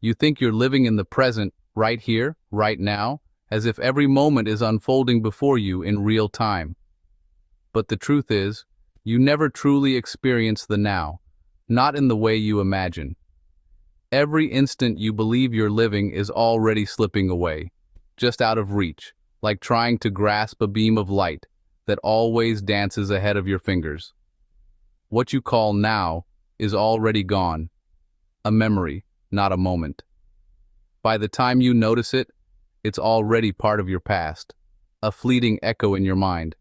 You think you're living in the present, right here, right now, as if every moment is unfolding before you in real time. But the truth is, you never truly experience the now, not in the way you imagine. Every instant you believe you're living is already slipping away, just out of reach, like trying to grasp a beam of light that always dances ahead of your fingers. What you call now is already gone, a memory, not a moment. By the time you notice it, it's already part of your past, a fleeting echo in your mind.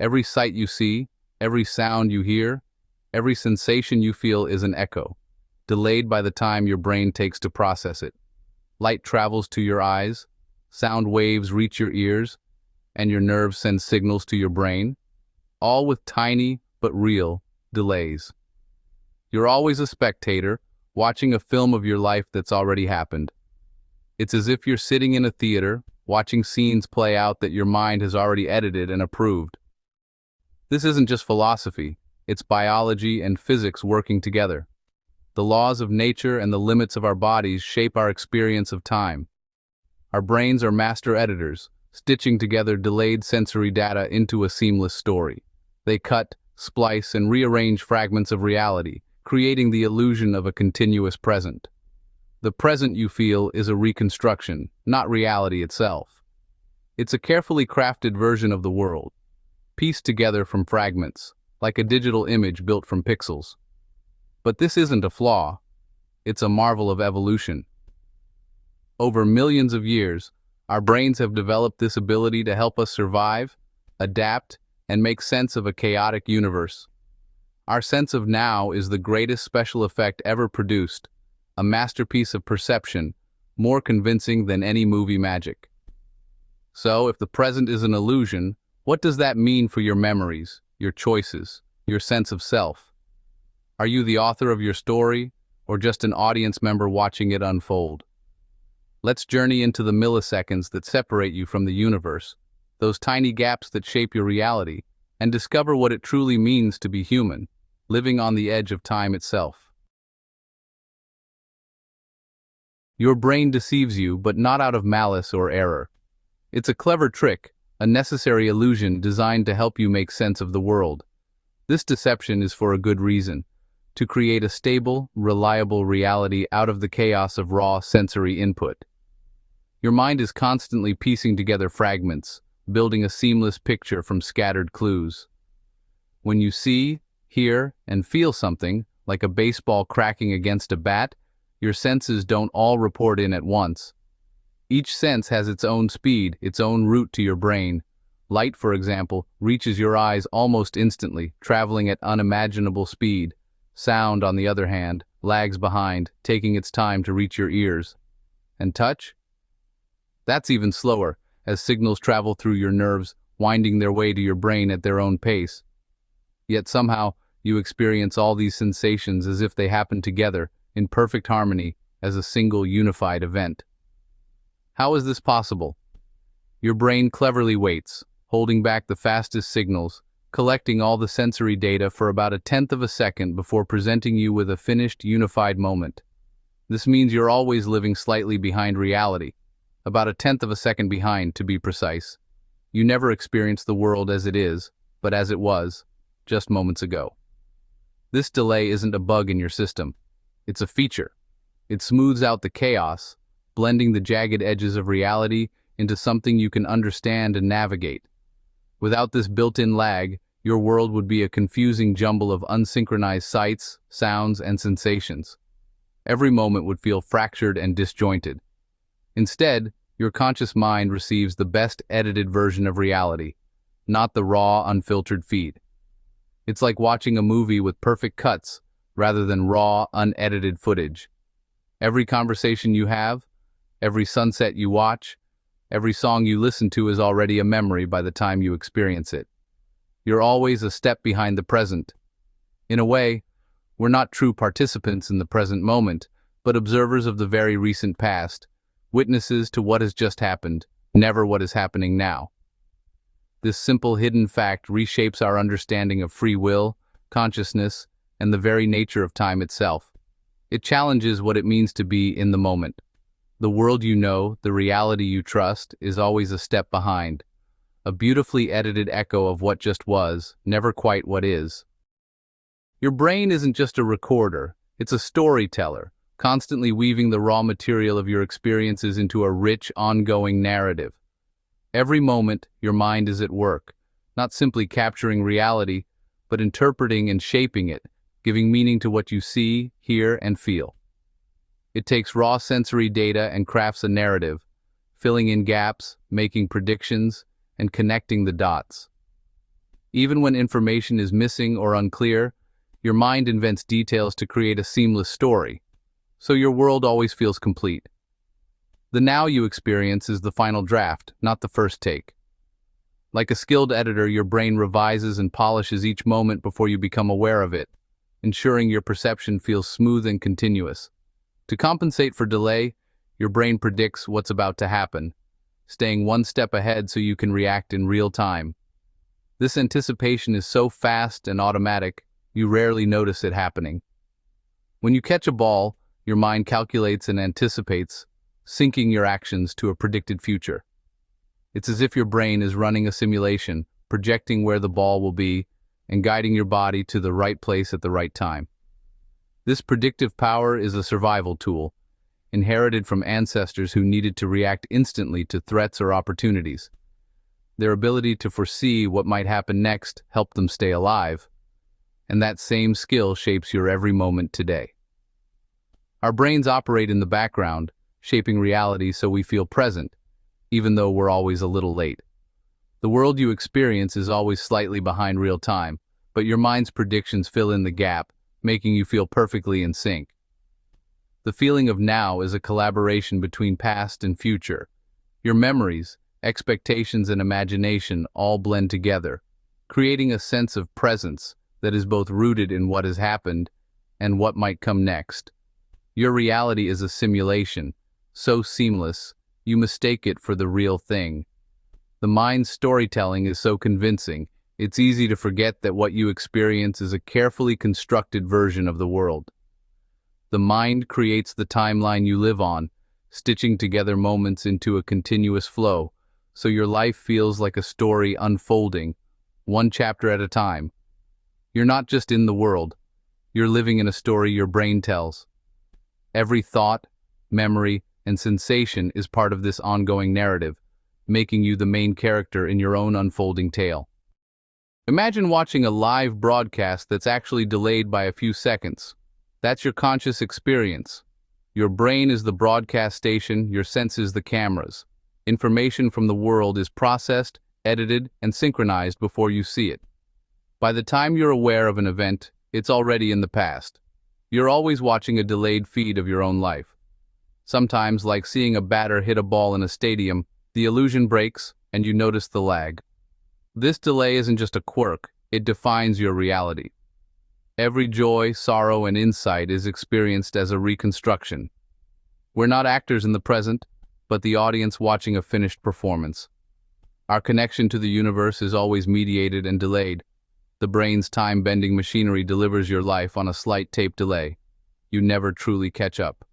Every sight you see, every sound you hear, every sensation you feel is an echo, delayed by the time your brain takes to process it. Light travels to your eyes, sound waves reach your ears, and your nerves send signals to your brain, all with tiny but real delays. You're always a spectator, watching a film of your life that's already happened. It's as if you're sitting in a theater, watching scenes play out that your mind has already edited and approved. This isn't just philosophy, it's biology and physics working together. The laws of nature and the limits of our bodies shape our experience of time. Our brains are master editors, stitching together delayed sensory data into a seamless story. They cut, splice, and rearrange fragments of reality, creating the illusion of a continuous present. The present you feel is a reconstruction, not reality itself. It's a carefully crafted version of the world, pieced together from fragments, like a digital image built from pixels. But this isn't a flaw. It's a marvel of evolution. Over millions of years, our brains have developed this ability to help us survive, adapt, and make sense of a chaotic universe. Our sense of now is the greatest special effect ever produced, a masterpiece of perception, more convincing than any movie magic. So, if the present is an illusion, what does that mean for your memories, your choices, your sense of self? Are you the author of your story, or just an audience member watching it unfold? Let's journey into the milliseconds that separate you from the universe, those tiny gaps that shape your reality, and discover what it truly means to be human, living on the edge of time itself. Your brain deceives you, but not out of malice or error. It's a clever trick, a necessary illusion designed to help you make sense of the world. This deception is for a good reason, to create a stable, reliable reality out of the chaos of raw sensory input. Your mind is constantly piecing together fragments, building a seamless picture from scattered clues. When you see, hear, and feel something, like a baseball cracking against a bat, your senses don't all report in at once. Each sense has its own speed, its own route to your brain. Light, for example, reaches your eyes almost instantly, traveling at unimaginable speed. Sound, on the other hand, lags behind, taking its time to reach your ears. And touch? That's even slower, as signals travel through your nerves, winding their way to your brain at their own pace. Yet somehow, you experience all these sensations as if they happen together, in perfect harmony, as a single unified event. How is this possible? Your brain cleverly waits, holding back the fastest signals, collecting all the sensory data for about a tenth of a second before presenting you with a finished, unified moment. This means you're always living slightly behind reality, about a tenth of a second behind, to be precise. You never experience the world as it is, but as it was, just moments ago. This delay isn't a bug in your system. It's a feature. It smooths out the chaos, blending the jagged edges of reality into something you can understand and navigate. Without this built-in lag, your world would be a confusing jumble of unsynchronized sights, sounds, and sensations. Every moment would feel fractured and disjointed. Instead, your conscious mind receives the best edited version of reality, not the raw, unfiltered feed. It's like watching a movie with perfect cuts, rather than raw, unedited footage. Every conversation you have, every sunset you watch, every song you listen to is already a memory by the time you experience it. You're always a step behind the present. In a way, we're not true participants in the present moment, but observers of the very recent past, witnesses to what has just happened, never what is happening now. This simple hidden fact reshapes our understanding of free will, consciousness, and the very nature of time itself. It challenges what it means to be in the moment. The world you know, the reality you trust, is always a step behind. A beautifully edited echo of what just was, never quite what is. Your brain isn't just a recorder, it's a storyteller, constantly weaving the raw material of your experiences into a rich, ongoing narrative. Every moment, your mind is at work, not simply capturing reality, but interpreting and shaping it, giving meaning to what you see, hear, and feel. It takes raw sensory data and crafts a narrative, filling in gaps, making predictions, and connecting the dots. Even when information is missing or unclear, your mind invents details to create a seamless story, so your world always feels complete. The now you experience is the final draft, not the first take. Like a skilled editor, your brain revises and polishes each moment before you become aware of it, ensuring your perception feels smooth and continuous. To compensate for delay, your brain predicts what's about to happen, staying one step ahead so you can react in real time. This anticipation is so fast and automatic, you rarely notice it happening. When you catch a ball, your mind calculates and anticipates, syncing your actions to a predicted future. It's as if your brain is running a simulation, projecting where the ball will be, and guiding your body to the right place at the right time. This predictive power is a survival tool, inherited from ancestors who needed to react instantly to threats or opportunities. Their ability to foresee what might happen next helped them stay alive, and that same skill shapes your every moment today. Our brains operate in the background, shaping reality so we feel present, even though we're always a little late. The world you experience is always slightly behind real time, but your mind's predictions fill in the gap, making you feel perfectly in sync. The feeling of now is a collaboration between past and future. Your memories, expectations, and imagination all blend together, creating a sense of presence that is both rooted in what has happened and what might come next. Your reality is a simulation, so seamless, you mistake it for the real thing. The mind's storytelling is so convincing, it's easy to forget that what you experience is a carefully constructed version of the world. The mind creates the timeline you live on, stitching together moments into a continuous flow, so your life feels like a story unfolding, one chapter at a time. You're not just in the world, you're living in a story your brain tells. Every thought, memory, and sensation is part of this ongoing narrative, making you the main character in your own unfolding tale. Imagine watching a live broadcast that's actually delayed by a few seconds. That's your conscious experience. Your brain is the broadcast station, your senses the cameras. Information from the world is processed, edited, and synchronized before you see it. By the time you're aware of an event, it's already in the past. You're always watching a delayed feed of your own life. Sometimes, like seeing a batter hit a ball in a stadium, the illusion breaks and you notice the lag. This delay isn't just a quirk, it defines your reality. Every joy, sorrow, and insight is experienced as a reconstruction. We're not actors in the present, but the audience watching a finished performance. Our connection to the universe is always mediated and delayed. The brain's time-bending machinery delivers your life on a slight tape delay. You never truly catch up.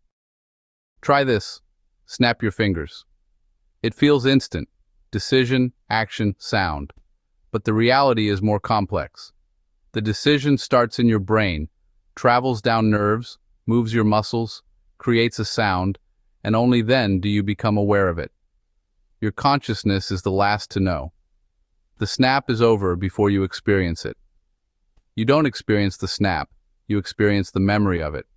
Try this. Snap your fingers. It feels instant. Decision, action, sound. But the reality is more complex. The decision starts in your brain, travels down nerves, moves your muscles, creates a sound, and only then do you become aware of it. Your consciousness is the last to know. The snap is over before you experience it. You don't experience the snap, you experience the memory of it.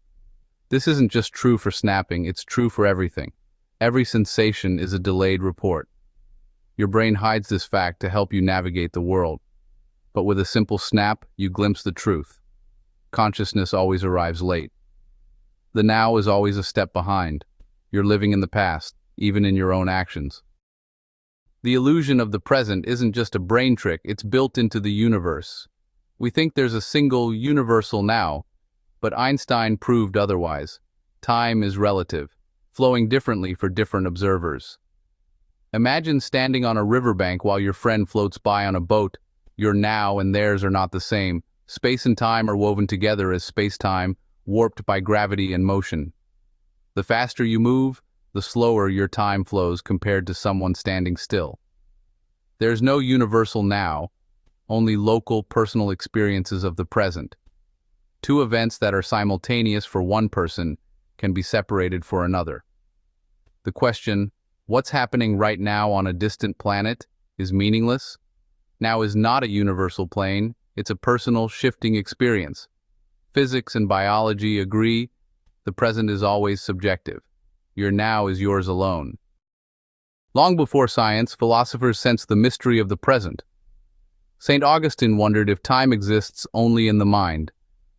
This isn't just true for snapping, it's true for everything. Every sensation is a delayed report. Your brain hides this fact to help you navigate the world. But with a simple snap, you glimpse the truth. Consciousness always arrives late. The now is always a step behind. You're living in the past, even in your own actions. The illusion of the present isn't just a brain trick, it's built into the universe. We think there's a single, universal now, but Einstein proved otherwise. Time is relative, flowing differently for different observers. Imagine standing on a riverbank while your friend floats by on a boat. Your now and theirs are not the same. Space and time are woven together as space-time, warped by gravity and motion. The faster you move, the slower your time flows compared to someone standing still. There's no universal now, only local, personal experiences of the present. Two events that are simultaneous for one person can be separated for another. The question, what's happening right now on a distant planet, is meaningless. Now is not a universal plane, it's a personal, shifting experience. Physics and biology agree, the present is always subjective. Your now is yours alone. Long before science, philosophers sensed the mystery of the present. St. Augustine wondered if time exists only in the mind,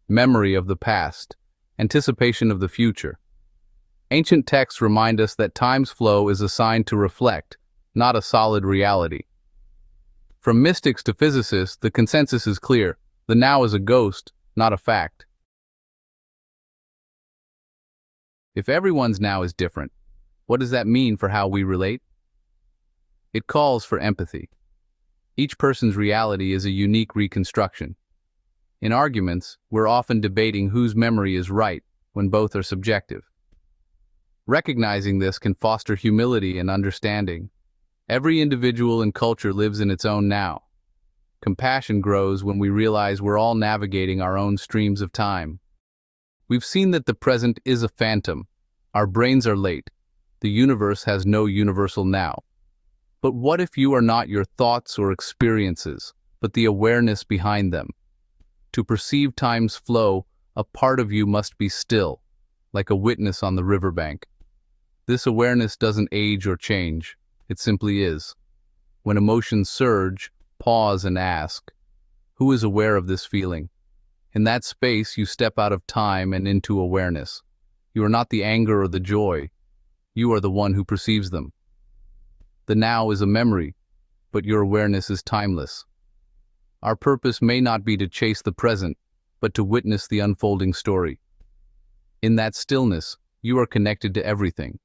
memory of the past, anticipation of the future. Ancient texts remind us that time's flow is assigned to reflect, not a solid reality. From mystics to physicists, the consensus is clear: the now is a ghost, not a fact. If everyone's now is different, what does that mean for how we relate? It calls for empathy. Each person's reality is a unique reconstruction. In arguments, we're often debating whose memory is right when both are subjective. Recognizing this can foster humility and understanding. Every individual and culture lives in its own now. Compassion grows when we realize we're all navigating our own streams of time. We've seen that the present is a phantom. Our brains are late. The universe has no universal now. But what if you are not your thoughts or experiences, but the awareness behind them? To perceive time's flow, a part of you must be still, like a witness on the riverbank. This awareness doesn't age or change, it simply is. When emotions surge, pause and ask, who is aware of this feeling? In that space, you step out of time and into awareness. You are not the anger or the joy. You are the one who perceives them. The now is a memory, but your awareness is timeless. Our purpose may not be to chase the present, but to witness the unfolding story. In that stillness, you are connected to everything.